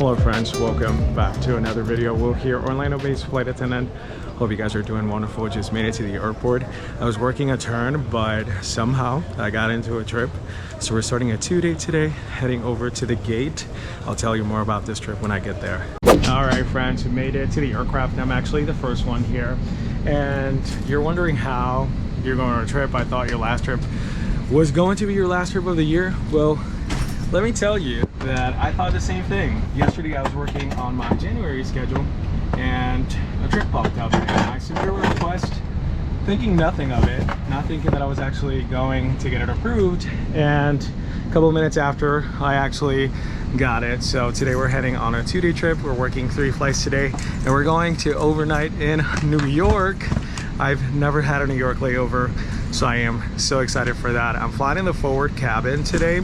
Hello friends, welcome back to another video. Will here, Orlando-based flight attendant. Hope you guys are doing wonderful. Just made it to the airport. I was working a turn, but somehow I got into a trip. So we're starting a 2-day today, heading over to the gate. I'll tell you more about this trip when I get there. All right friends, we made it to the aircraft. I'm actually the first one here. And you're wondering how you're going on a trip. I thought your last trip was going to be your last trip of the year. Well, let me tell you that I thought the same thing. Yesterday I was working on my January schedule and a trip popped up and I submitted a request thinking nothing of it, not thinking that I was actually going to get it approved, and a couple of minutes after I actually got it. So today we're heading on a 2-day trip. We're working 3 flights today and we're going to overnight in New York. I've never had a New York layover, so I am so excited for that. I'm flying in the forward cabin today,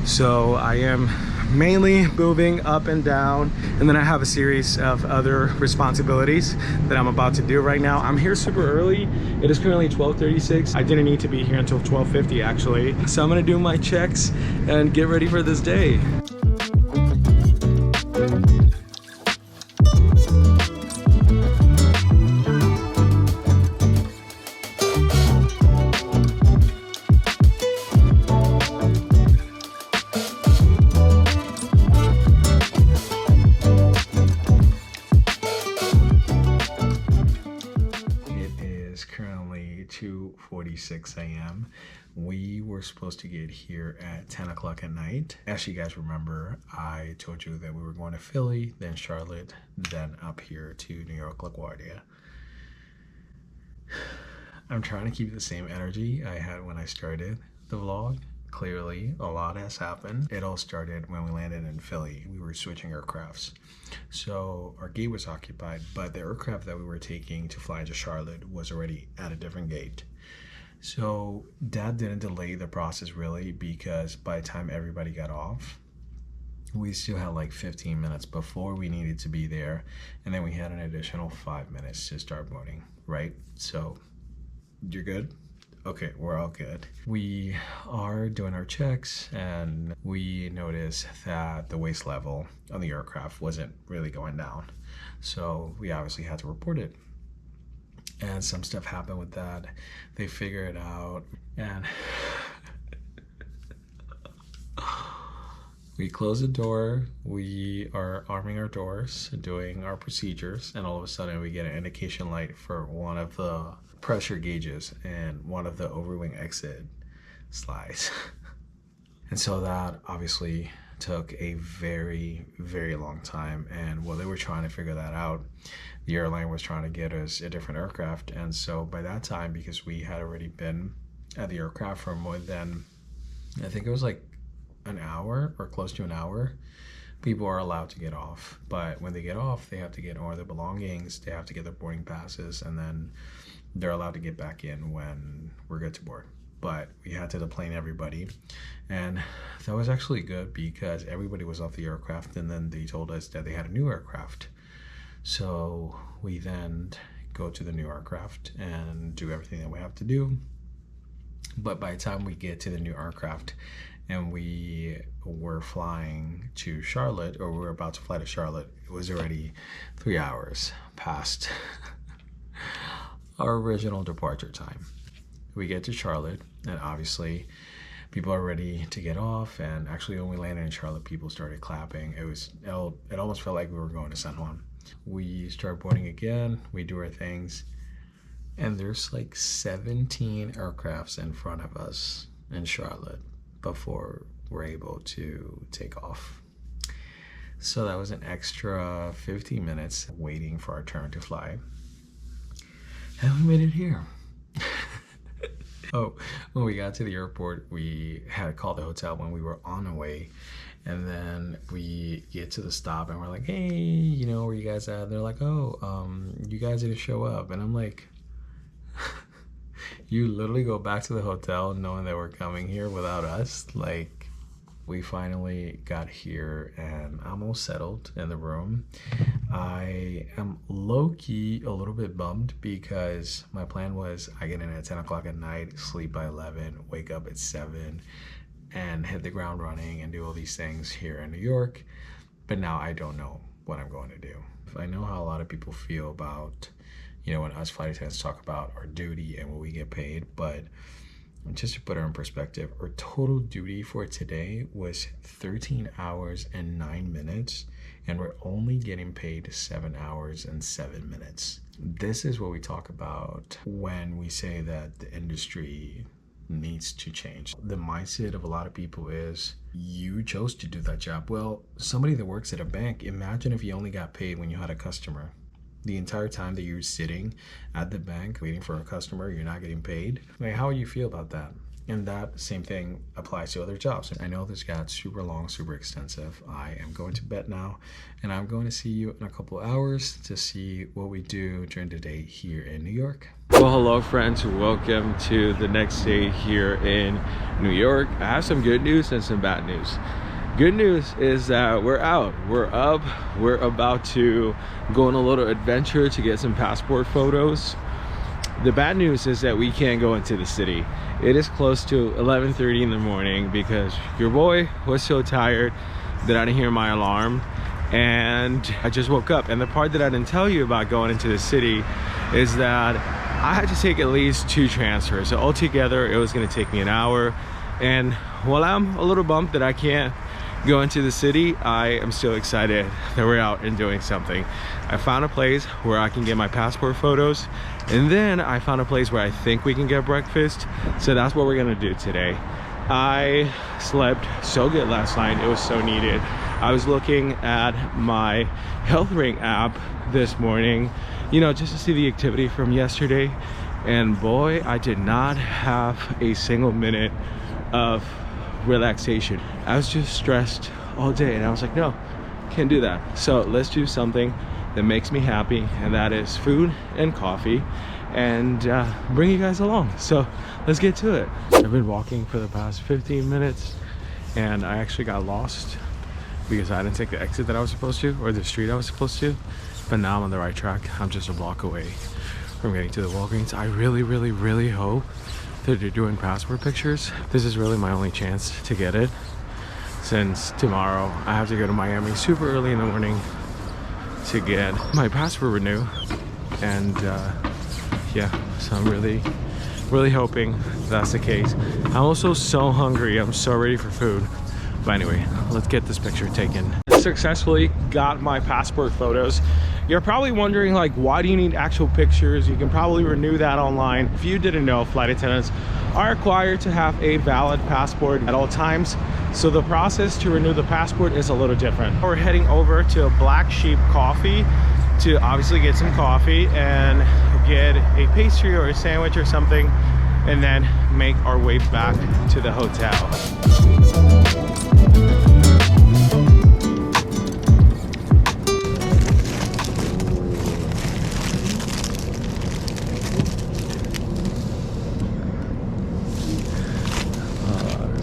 so I am mainly moving up and down, and then I have a series of other responsibilities that I'm about to do right now. I'm here super early. It is currently 12:36. I didn't need to be here until 12:50 actually, so I'm gonna do my checks and get ready for this day. Currently 2:46 a.m. We were supposed to get here at 10 o'clock at night. As you guys remember, I told you that we were going to Philly, then Charlotte, then up here to New York LaGuardia. I'm trying to keep the same energy I had when I started the vlog. Clearly, a lot has happened. It all started when we landed in Philly. We were switching aircrafts. So our gate was occupied, but the aircraft that we were taking to fly to Charlotte was already at a different gate. So that didn't delay the process really, because by the time everybody got off, we still had like 15 minutes before we needed to be there. And then we had an additional 5 minutes to start boarding, right? So you're good? Okay, we're all good. We are doing our checks and we noticed that the waist level on the aircraft wasn't really going down. So we obviously had to report it. And some stuff happened with that. They figured it out and we closed the door. We are arming our doors, doing our procedures, and all of a sudden we get an indication light for one of the pressure gauges and one of the overwing exit slides. And so that obviously took a very, very long time. And while they were trying to figure that out, the airline was trying to get us a different aircraft. And so by that time, because we had already been at the aircraft for more than, I think it was like an hour or close to an hour, people are allowed to get off. But when they get off, they have to get all their belongings, they have to get their boarding passes, and then they're allowed to get back in when we're good to board. But we had to deplane everybody, and that was actually good because everybody was off the aircraft, and then they told us that they had a new aircraft. So we then go to the new aircraft and do everything that we have to do. But by the time we get to the new aircraft and we were flying to Charlotte, or we were about to fly to Charlotte, it was already 3 hours past our original departure time. We get to Charlotte and obviously people are ready to get off, and actually when we landed in Charlotte, people started clapping. It almost felt like we were going to San Juan. We start boarding again, we do our things, and there's like 17 aircrafts in front of us in Charlotte before we're able to take off. So that was an extra 15 minutes waiting for our turn to fly. And we made it here. Oh, when we got to the airport, we had called the hotel when we were on the way. And then we get to the stop and we're like, hey, you know, where you guys at? And they're like, oh, you guys didn't show up. And I'm like, you literally go back to the hotel knowing that we're coming here without us? Like, we finally got here and I'm all settled in the room. I am low-key a little bit bummed because my plan was I get in at 10 o'clock at night, sleep by 11, wake up at 7, and hit the ground running and do all these things here in New York. but now I don't know what I'm going to do. I know how a lot of people feel about, when us flight attendants talk about our duty and what we get paid, but just to put it in perspective, our total duty for today was 13 hours and 9 minutes, and we're only getting paid 7 hours and 7 minutes. This is what we talk about when we say that the industry needs to change. The mindset of a lot of people is, you chose to do that job. Well, somebody that works at a bank, imagine if you only got paid when you had a customer. The entire time that you're sitting at the bank waiting for a customer, you're not getting paid. Like, how would you feel about that? And that same thing applies to other jobs. I know this got super long, super extensive. I am going to bed now, and I'm going to see you in a couple hours to see what we do during the day here in New York. Well, hello friends, welcome to the next day here in New York. I have some good news and some bad news. Good news is that we're out, we're up, we're about to go on a little adventure to get some passport photos. The bad news is that we can't go into the city. It is close to 11:30 in the morning because your boy was so tired that I didn't hear my alarm, and I just woke up. And the part that I didn't tell you about going into the city is that I had to take at least 2 transfers. So altogether, it was gonna take me an hour. And while I'm a little bummed that I can't go into the city, I am still excited that we're out and doing something. I found a place where I can get my passport photos, and then I found a place where I think we can get breakfast. So that's what we're gonna do today. I slept so good last night, it was so needed. I was looking at my Health Ring app this morning, just to see the activity from yesterday, and boy, I did not have a single minute of relaxation. I was just stressed all day, and I was like, no, can't do that. So let's do something that makes me happy, and that is food and coffee, and bring you guys along. So let's get to it. I've been walking for the past 15 minutes, and I actually got lost because I didn't take the exit that I was supposed to, or the street I was supposed to, but now I'm on the right track. I'm just a block away from getting to the Walgreens. I really hope that they're doing passport pictures. This is really my only chance to get it, since tomorrow I have to go to Miami super early in the morning to get my passport renewed. And yeah, so I'm really hoping that's the case. I'm also so hungry, I'm so ready for food. But anyway, let's get this picture taken. Successfully got my passport photos. You're probably wondering, like, why do you need actual pictures? You can probably renew that online. If you didn't know, flight attendants are required to have a valid passport at all times. So the process to renew the passport is a little different. We're heading over to Black Sheep Coffee to obviously get some coffee and get a pastry or a sandwich or something, and then make our way back to the hotel.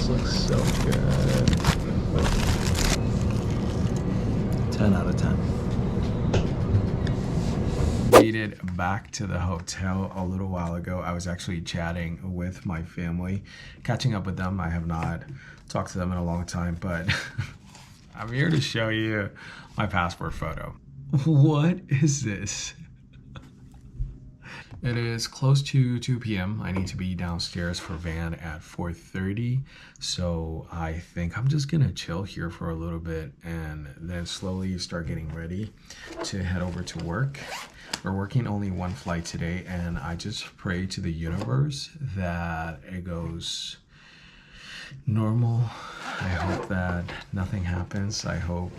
Looks so good. 10 out of 10. Made it back to the hotel a little while ago. I was actually chatting with my family, catching up with them. I have not talked to them in a long time, but I'm here to show you my passport photo. What is this? It is close to 2 p.m. I need to be downstairs for van at 4:30. So I think I'm just gonna chill here for a little bit and then slowly start getting ready to head over to work. We're working only 1 flight today, and I just pray to the universe that it goes normal. I hope that nothing happens. I hope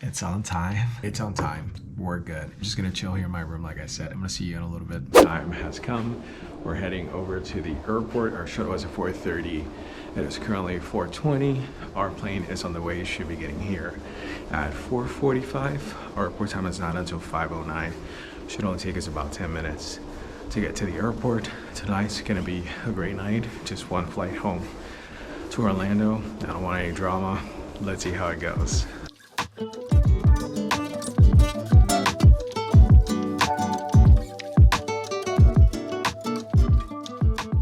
it's on time. It's on time. We're good. I'm just gonna chill here in my room, like I said. I'm gonna see you in a little bit. Time has come. We're heading over to the airport. Our shuttle was at 4:30. It is currently 4:20. Our plane is on the way. Should be getting here at 4:45. Our airport time is not until 5:09. Should only take us about 10 minutes to get to the airport. Tonight's gonna be a great night. Just 1 flight home to Orlando. I don't want any drama. Let's see how it goes.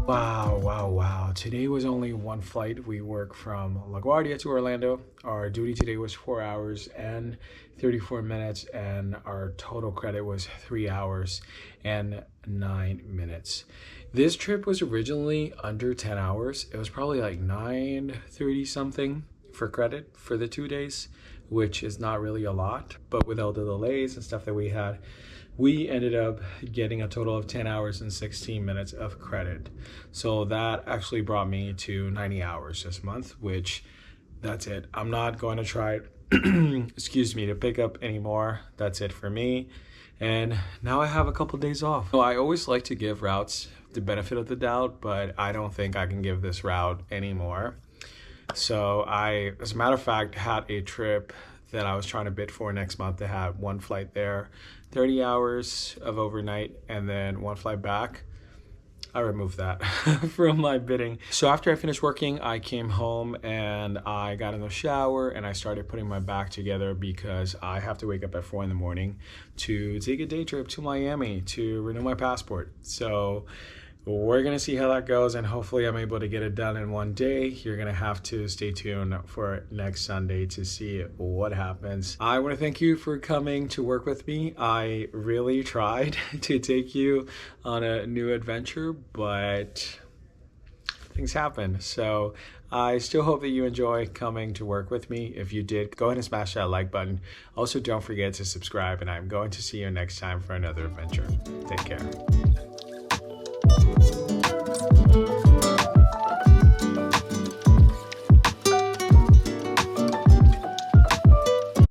Wow, Wow. Today was only one flight. We work from LaGuardia to Orlando. Our duty today was 4 hours and 34 minutes, and our total credit was 3 hours and 9 minutes. This trip was originally under 10 hours. It was probably like 9:30 something for credit for the 2 days, which is not really a lot. But with all the delays and stuff that we had, we ended up getting a total of 10 hours and 16 minutes of credit. So that actually brought me to 90 hours this month, which that's it. I'm not going to try, excuse me, to pick up anymore. That's it for me. And now I have a couple days off. So I always like to give routes the benefit of the doubt, but I don't think I can give this route anymore. So I, as a matter of fact, had a trip that I was trying to bid for next month. They had one flight there, 30 hours of overnight, and then one flight back. I removed that from my bidding. So after I finished working, I came home and I got in the shower and I started putting my bag together because I have to wake up at 4 in the morning to take a day trip to Miami to renew my passport. So we're gonna see how that goes, and hopefully I'm able to get it done in one day. You're gonna have to stay tuned for next Sunday to see what happens. I want to thank you for coming to work with me. I really tried to take you on a new adventure, but things happen. So I still hope that you enjoy coming to work with me. If you did, go ahead and smash that like button. Also, don't forget to subscribe, and I'm going to see you next time for another adventure. Take care.